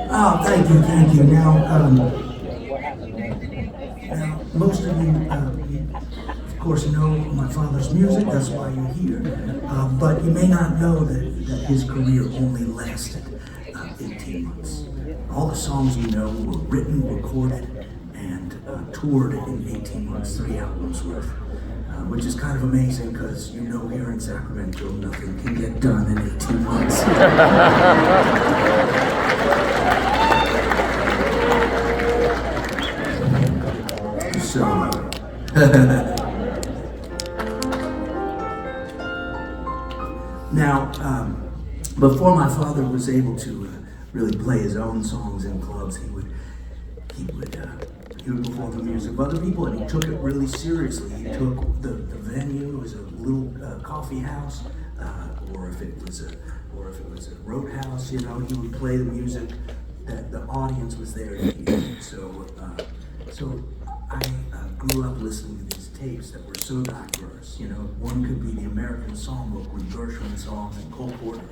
Oh, thank you. Now, most of you, of course, know my father's music. That's why you're here. But you may not know that his career only lasted 18 months. All the songs you know were written, recorded, and toured in 18 months, 3 albums worth. Which is kind of amazing because you know here in Sacramento nothing can get done in 18 months. So, now, before my father was able to really play his own songs in clubs, he would perform the music of other people, and he took it really seriously. He took the venue as a little coffee house, or if it was a roadhouse, you know, he would play the music that the audience was there to hear. So I grew up listening to these tapes that were so diverse. You know, one could be the American Songbook with Gershwin songs and Cole Porter.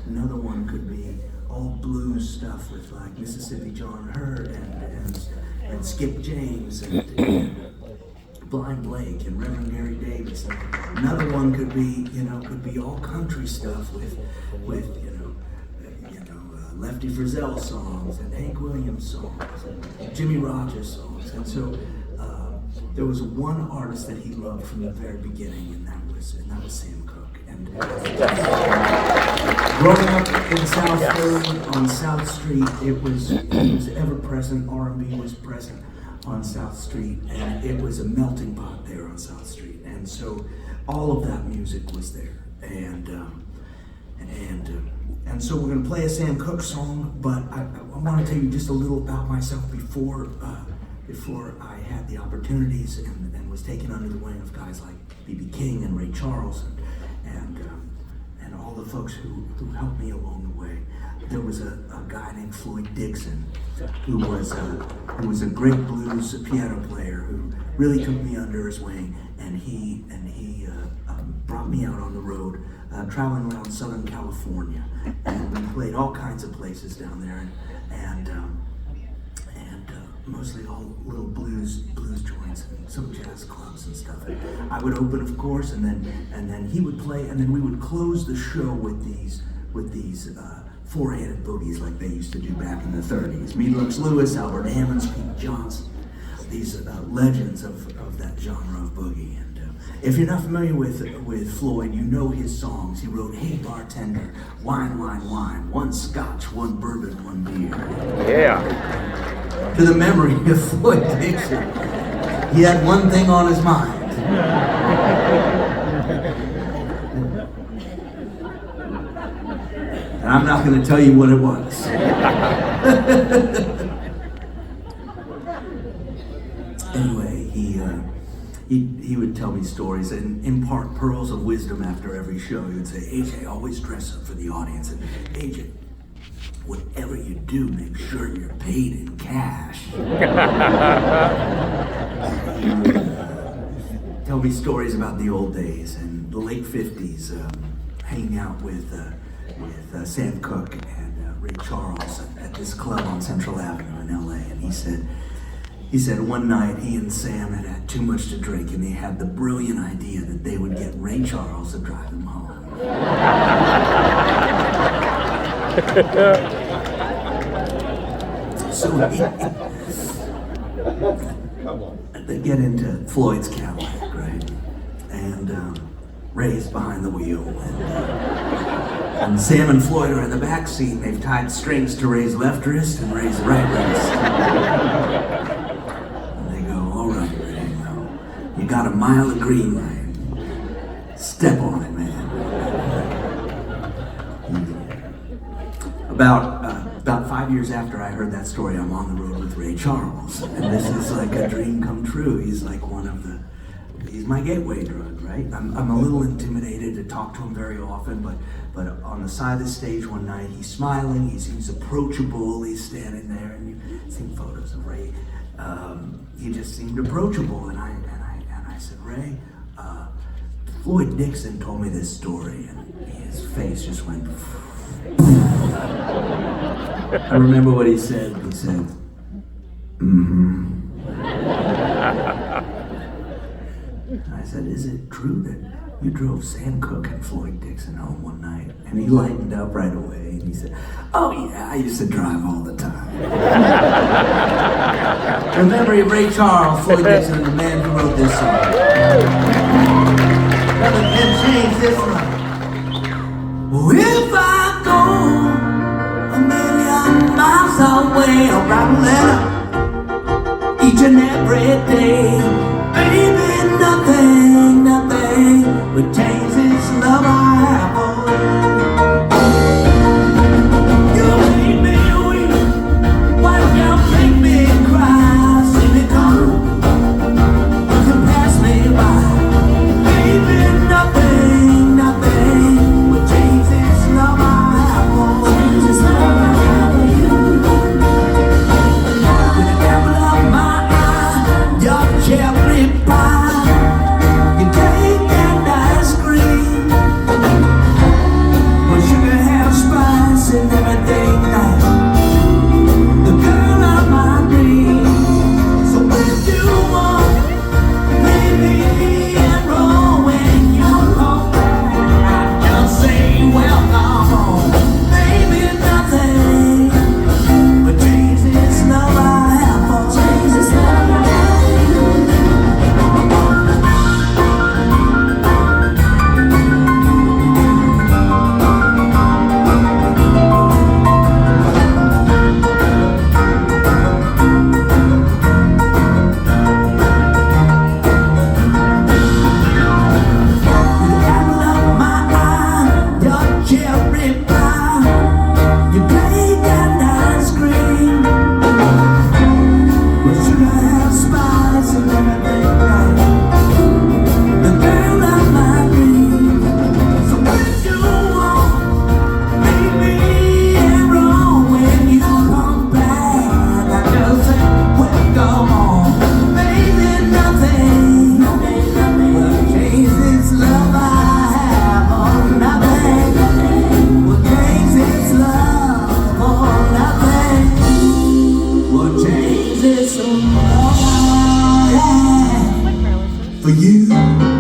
Another one could be all blues stuff with like Mississippi John Hurt and Skip James and Blind Blake and Reverend Gary Davis. And another one could be all country stuff with Lefty Frizzell songs and Hank Williams songs and Jimmy Rogers songs. And so there was one artist that he loved from the very beginning, and that was Sam Cooke. And growing up in South Philly on South Street, it was ever present. R&B was present on South Street, and it was a melting pot there on South Street. And so all of that music was there. And so we're going to play a Sam Cooke song, but I want to tell you just a little about myself before I had the opportunities and was taken under the wing of guys like B.B. King and Ray Charles and all the folks who helped me along the way. There was a guy named Floyd Dixon who was a great blues piano player who really took me under his wing, and he brought me out on the road, traveling around Southern California, and we played all kinds of places down there, and mostly all little blues joints and some jazz clubs and stuff. And I would open, of course, and then he would play, and then we would close the show with these four-handed boogies like they used to do back in the 30s. Me, Lux Lewis, Albert Hammond, Pete Johnson, these legends of that genre of boogie. And if you're not familiar with Floyd, you know his songs. He wrote "Hey Bartender," "Wine, Wine, Wine," "One Scotch, One Bourbon, One Beer." Yeah. To the memory of Floyd Dixon. He had one thing on his mind. And I'm not going to tell you what it was. Anyway, he would tell me stories and impart pearls of wisdom after every show. He would say, "AJ, always dress up for the audience. And AJ, whatever you do, make sure you're paid in cash." Tell me stories about the old days and the late 50s, hanging out with Sam Cooke and Ray Charles at this club on Central Avenue in LA. And he said one night he and Sam had too much to drink, and they had the brilliant idea that they would get Ray Charles to drive them home. So they get into Floyd's Cadillac, right? And Ray's behind the wheel. And Sam and Floyd are in the back seat, and they've tied strings to Ray's left wrist and Ray's right wrist. And they go, "All right, Ray, well, you got a mile of green line. Step on it, man." About 5 years after I heard that story, I'm on the road with Ray Charles, and this is like a dream come true. He's like he's my gateway drug, right? I'm a little intimidated to talk to him very often, but on the side of the stage one night, he's smiling, he seems approachable, he's standing there, and you've seen photos of Ray. He just seemed approachable, and I said, "Ray, Floyd Dixon told me this story," and his face just went. I remember what he said. He said, mm-hmm. I said, is it true that you drove Sam Cooke and Floyd Dixon home one night? And he lightened up right away and he said, oh yeah, I used to drive all the time. In memory of Ray Charles, Floyd Dixon, and the man who wrote this song. Brother Tim changed this one. Well, if I go a million miles away, I'll write a letter each and every day. Baby, nothing would change this love I have for you. You made me weep, why you make me cry? See me come, you can pass me by. Baby, nothing would change this love I have for you. Change this love I have for you. With the apple of my eye, your cherry pie. For you.